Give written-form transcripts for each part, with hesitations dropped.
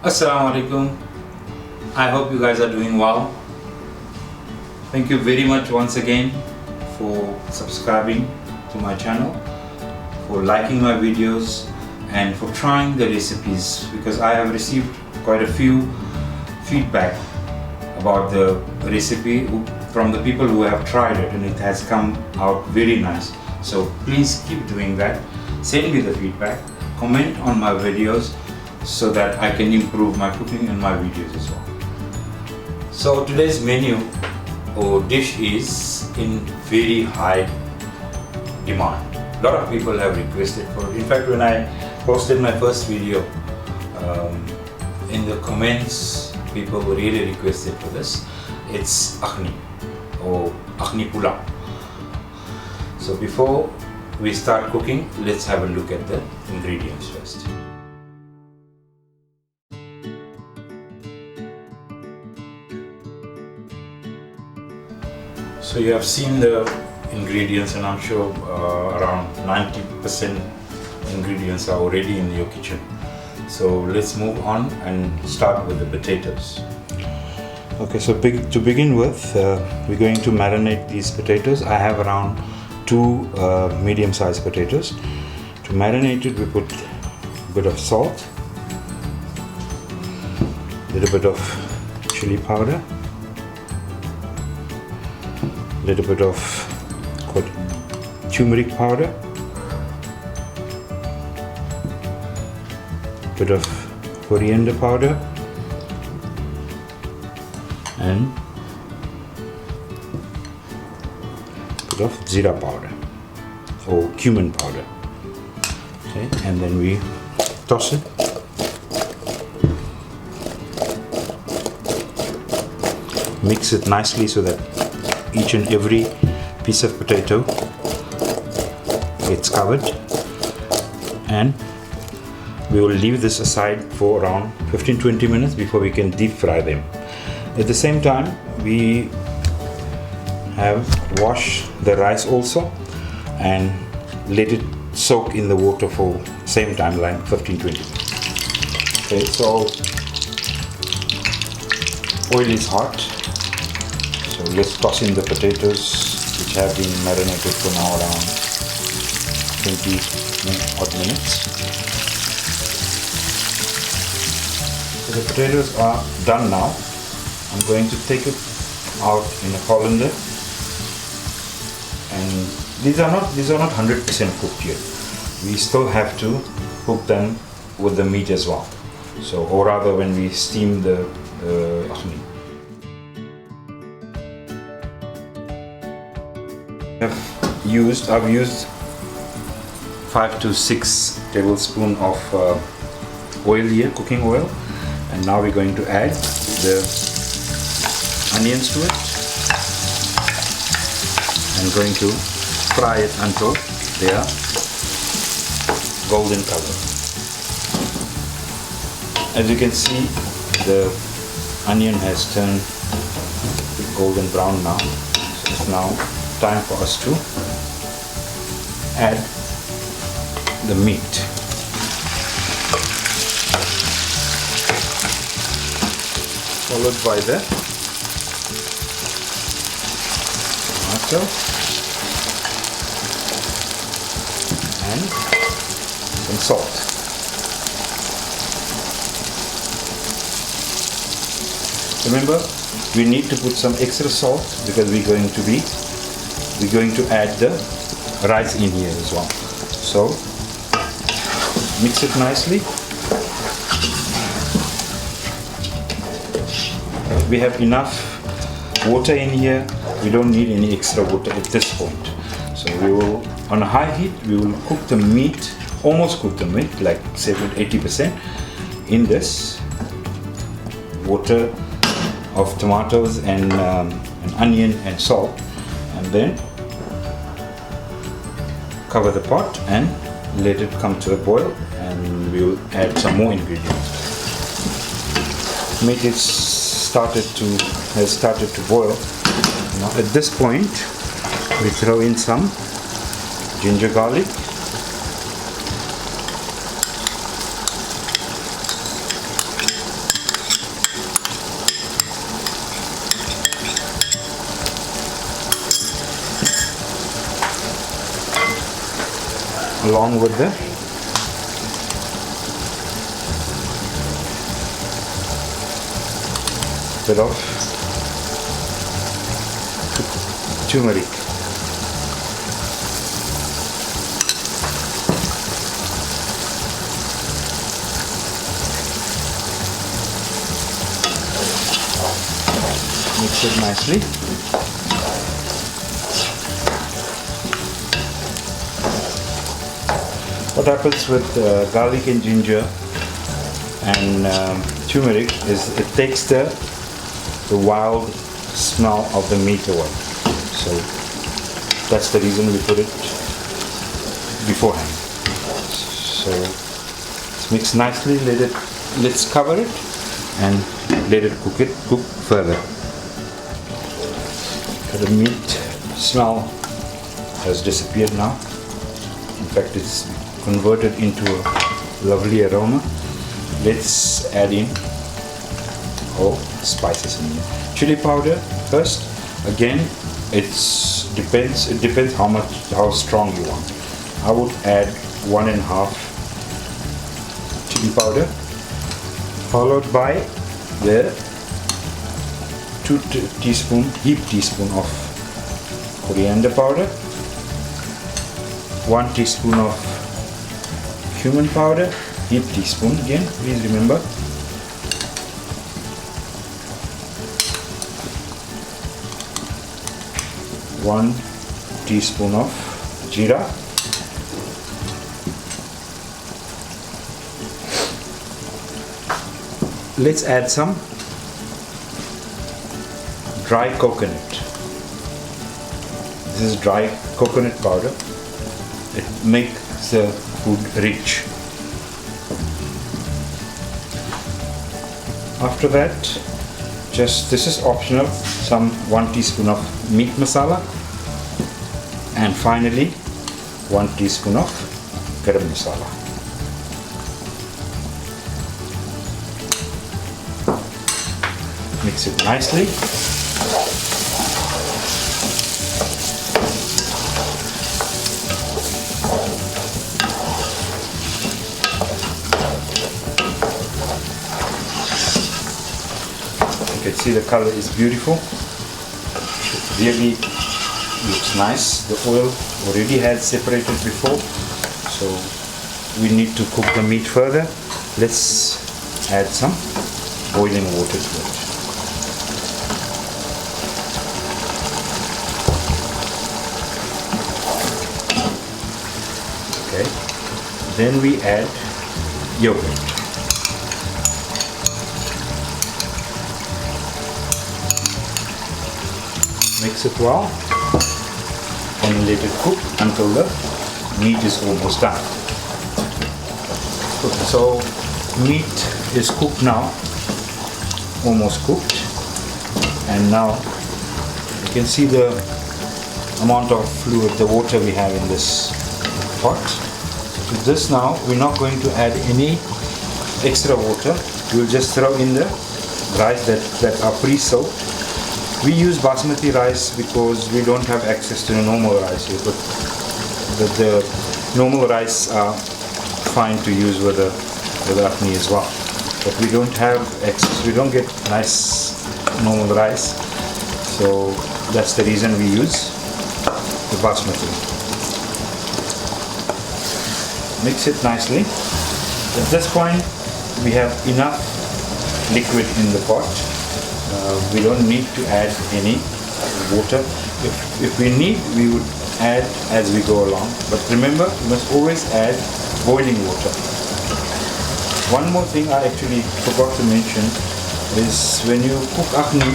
Assalamu alaikum. I hope you guys are doing well. Thank you very much once again for subscribing to my channel, for liking my videos and for trying the recipes, because I have received quite a few feedback about the recipe from the people who have tried it, and it has come out very nice. So please keep doing that. Send me the feedback, comment on my videos so that I can improve my cooking and my videos as well. So today's menu or dish is in very high demand. A lot of people have requested for it. In fact, when I posted my first video, in the comments people really requested for this. It's Akhni or Akhni Pulaau. So before we start cooking, let's have a look at the ingredients first. So you have seen the ingredients, and I'm sure around 90% ingredients are already in your kitchen. So let's move on and start with the potatoes. Okay, so to begin with, we're going to marinate these potatoes. I have around 2 medium-sized potatoes. To marinate it, we put a bit of salt, a little bit of chili powder, a little bit of turmeric powder, a bit of coriander powder, and a bit of zira powder or cumin powder. Okay, and then we toss it. Mix it nicely so that each and every piece of potato gets covered, and we will leave this aside for around 15-20 minutes before we can deep fry them. At the same time, we have washed the rice also and let it soak in the water for same timeline, 15-20 minutes. Okay, so oil is hot. So let's toss in the potatoes, which have been marinated for now around 20 odd minutes. So the potatoes are done now. I'm going to take it out in a colander, and these are not 100% cooked yet. We still have to cook them with the meat as well. So, or rather, when we steam the akhni. I've used 5 to 6 tablespoons of oil here, cooking oil, and now we're going to add the onions to it and going to fry it until they are golden color. As you can see, the onion has turned golden brown now. So it's now time for us to add the meat. Followed by the tomato and some salt. Remember, we need to put some extra salt because we're going to add the rice in here as well. So mix it nicely. We have enough water in here. We don't need any extra water at this point. So we will, on a high heat, we will cook the meat, almost cook the meat, like 70-80% in this water of tomatoes and onion and salt, and then cover the pot and let it come to a boil, and we will add some more ingredients. Meat has started to boil. Now at this point, we throw in some ginger garlic, along with the bit of turmeric. Mix it nicely. What happens with garlic and ginger and turmeric is it takes the wild smell of the meat away. So that's the reason we put it beforehand. So it's mixed nicely. Let's cover it and let it cook further. The meat smell has disappeared now. In fact, it's converted into a lovely aroma. Let's add in spices in here. Chili powder first. Again, it depends how strong you want. I would add 1.5 chili powder, followed by the 2 heaped teaspoon of coriander powder, 1 teaspoon of cumin powder, heaped teaspoon again, please remember. 1 teaspoon of jeera, let's add some dry coconut. This is dry coconut powder. It makes the food rich. After that, this is optional, some 1 teaspoon of meat masala, and finally 1 teaspoon of garam masala. Mix it nicely. You can see the color is beautiful. It really looks nice. The oil already had separated before, so we need to cook the meat further. Let's add some boiling water to it. Okay, then we add yogurt. Mix it well and let it cook until the meat is almost done. So meat is cooked now, almost cooked, and now you can see the amount of fluid, the water we have in this pot. To this now we're not going to add any extra water. We'll just throw in the rice that are pre-soaked. We use basmati rice because we don't have access to the normal rice here, but the normal rice are fine to use with the Akhni as well. But we don't have access, we don't get nice normal rice, so that's the reason we use the basmati. Mix it nicely. At this point we have enough liquid in the pot. We don't need to add any water. If we need, we would add as we go along. But remember, you must always add boiling water. One more thing I actually forgot to mention is when you cook Akhni,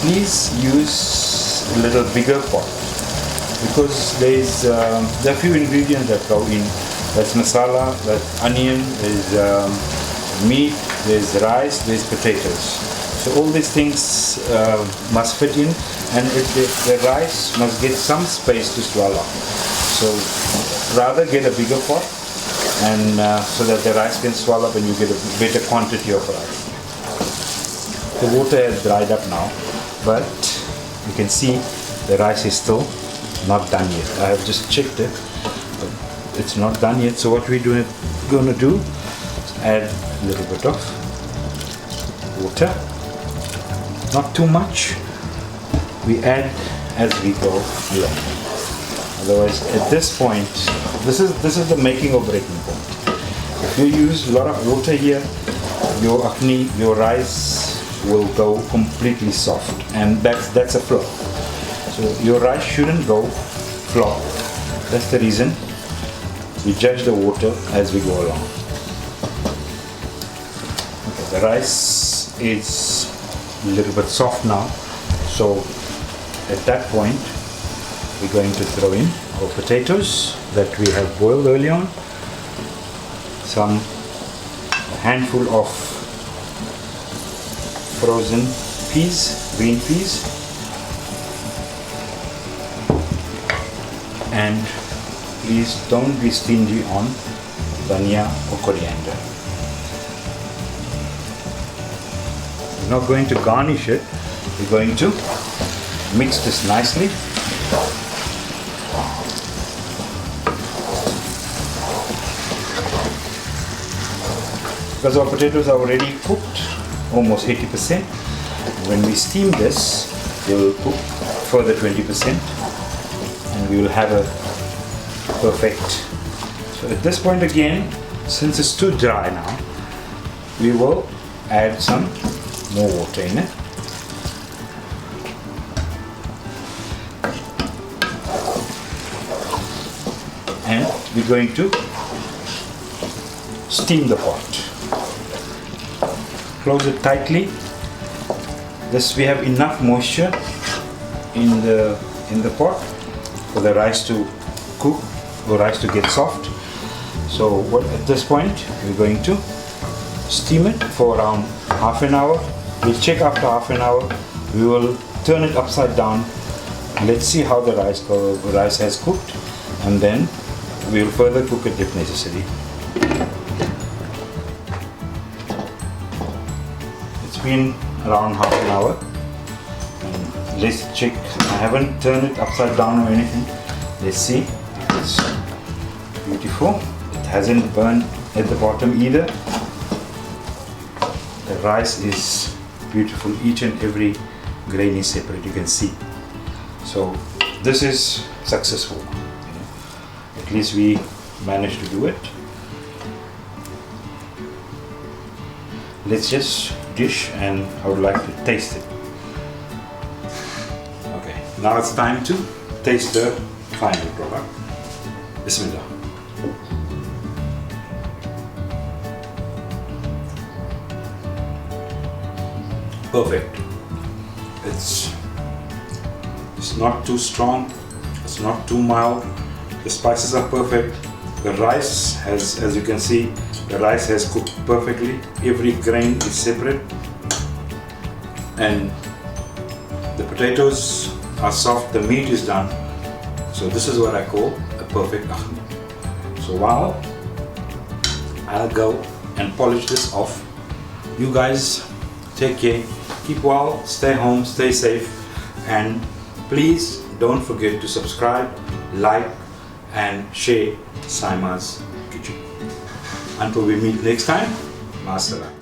please use a little bigger pot, because there are a few ingredients that go in. That's masala, that's onion, there's meat, there's rice, there's potatoes. So all these things must fit in, and the rice must get some space to swallow. So rather get a bigger pot, and so that the rice can swallow up and you get a better quantity of rice. The water has dried up now, but you can see the rice is still not done yet. I have just checked it. it's not done yet. So what we're gonna do is add a little bit of water, not too much. We add as we go along. Otherwise, at this point, this is the making or breaking point. If you use a lot of water here, your akhni, your rice will go completely soft, and that's a flaw. So your rice shouldn't go flop. That's the reason we judge the water as we go along. Okay, the rice is a little bit soft now, so at that point we're going to throw in our potatoes that we have boiled early on, a handful of frozen peas, green peas, and please don't be stingy on dhania or coriander. We're not going to garnish it, we're going to mix this nicely. Because our potatoes are already cooked, almost 80%. When we steam this, they will cook further 20%, and we will have a perfect. So at this point again, since it's too dry now, we will add some more water in it. And we're going to steam the pot. Close it tightly. This we have enough moisture in the pot for the rice to cook, for rice to get soft. So at this point we're going to steam it for around half an hour. We'll check after half an hour. We will turn it upside down. Let's see how the rice has cooked, and then we will further cook it if necessary. It's been around half an hour. And let's check. I haven't turned it upside down or anything. Let's see if it's beautiful. It hasn't burned at the bottom either. The rice is beautiful. Each and every grain is separate. You can see. So this is successful. At least we managed to do it. Let's just dish, and I would like to taste it. Okay, now it's time to taste the final product. Bismillah. Perfect. It's not too strong, it's not too mild. The spices are perfect. The rice has, as you can see, the rice has cooked perfectly. Every grain is separate, and the potatoes are soft. The meat is done. So this is what I call a perfect akhni. So while I'll go and polish this off, you guys take care, keep well, stay home, stay safe, and please don't forget to subscribe, like, and share Saima's Kitchen. Until we meet next time, Masalam.